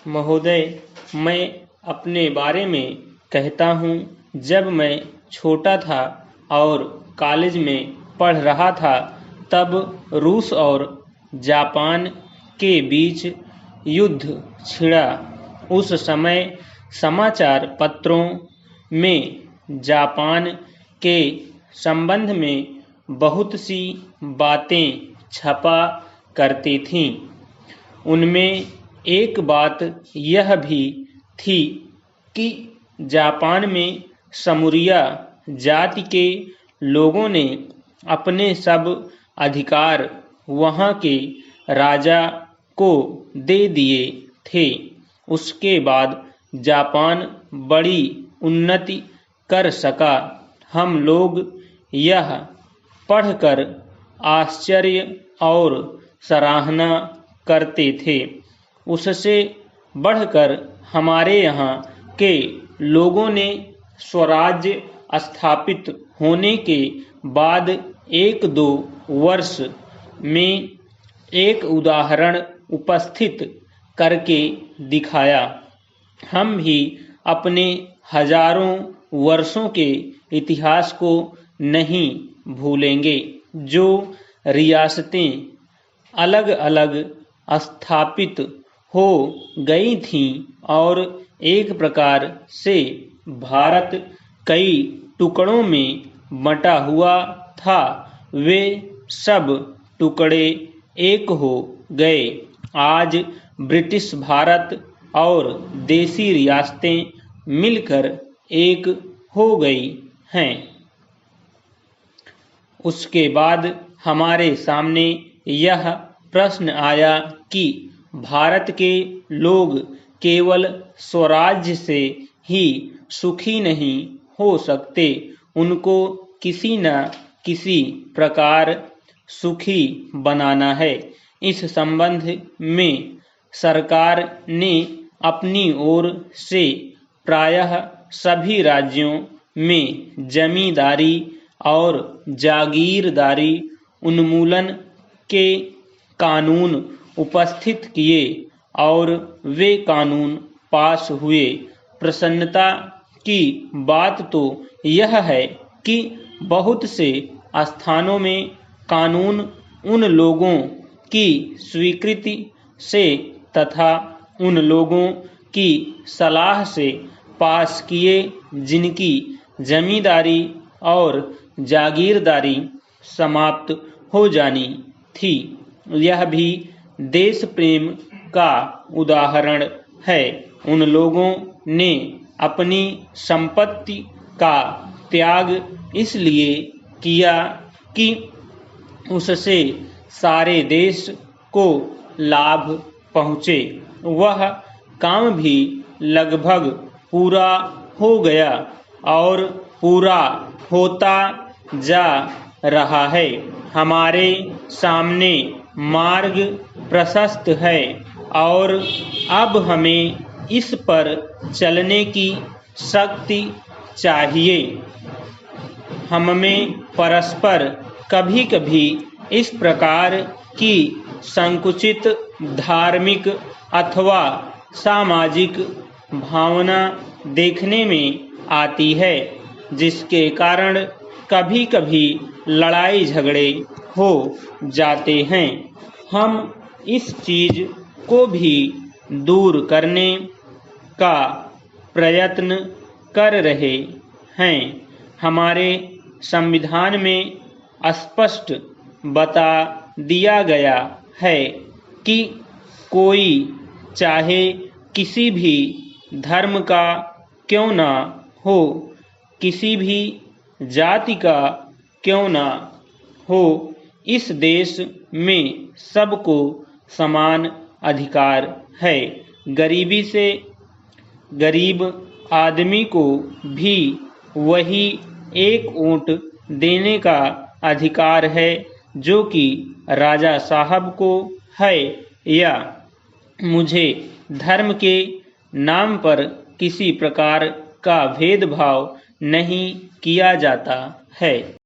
महोदय, मैं अपने बारे में कहता हूँ। जब मैं छोटा था और कॉलेज में पढ़ रहा था, तब रूस और जापान के बीच युद्ध छिड़ा। उस समय समाचार पत्रों में जापान के संबंध में बहुत सी बातें छपा करती थीं। उनमें एक बात यह भी थी कि जापान में समूरिया जाति के लोगों ने अपने सब अधिकार वहाँ के राजा को दे दिए थे। उसके बाद जापान बड़ी उन्नति कर सका। हम लोग यह पढ़कर आश्चर्य और सराहना करते थे। उससे बढ़कर हमारे यहाँ के लोगों ने स्वराज्य स्थापित होने के बाद 1-2 वर्ष में एक उदाहरण उपस्थित करके दिखाया। हम भी अपने हजारों वर्षों के इतिहास को नहीं भूलेंगे। जो रियासतें अलग अलग स्थापित हो गई थीं और एक प्रकार से भारत कई टुकड़ों में बंटा हुआ था, वे सब टुकड़े एक हो गए। आज ब्रिटिश भारत और देसी रियासतें मिलकर एक हो गई हैं। उसके बाद हमारे सामने यह प्रश्न आया कि भारत के लोग केवल स्वराज्य से ही सुखी नहीं हो सकते, उनको किसी न किसी प्रकार सुखी बनाना है। इस संबंध में सरकार ने अपनी ओर से प्रायः सभी राज्यों में जमींदारी और जागीरदारी उन्मूलन के कानून उपस्थित किए और वे कानून पास हुए। प्रसन्नता की बात तो यह है कि बहुत से स्थानों में कानून उन लोगों की स्वीकृति से तथा उन लोगों की सलाह से पास किए जिनकी जमींदारी और जागीरदारी समाप्त हो जानी थी। यह भी देश प्रेम का उदाहरण है। उन लोगों ने अपनी संपत्ति का त्याग इसलिए किया कि उससे सारे देश को लाभ पहुँचे। वह काम भी लगभग पूरा हो गया और पूरा होता जा रहा है। हमारे सामने मार्ग प्रशस्त है और अब हमें इस पर चलने की शक्ति चाहिए। हममें परस्पर कभी-कभी इस प्रकार की संकुचित धार्मिक अथवा सामाजिक भावना देखने में आती है, जिसके कारण कभी-कभी लड़ाई झगड़े हो जाते हैं। हम इस चीज को भी दूर करने का प्रयत्न कर रहे हैं। हमारे संविधान में स्पष्ट बता दिया गया है कि कोई चाहे किसी भी धर्म का क्यों ना हो, किसी भी जाति का क्यों ना हो, इस देश में सबको समान अधिकार है। गरीबी से गरीब आदमी को भी वही एक वोट देने का अधिकार है जो कि राजा साहब को है। या मुझे धर्म के नाम पर किसी प्रकार का भेदभाव नहीं किया जाता है।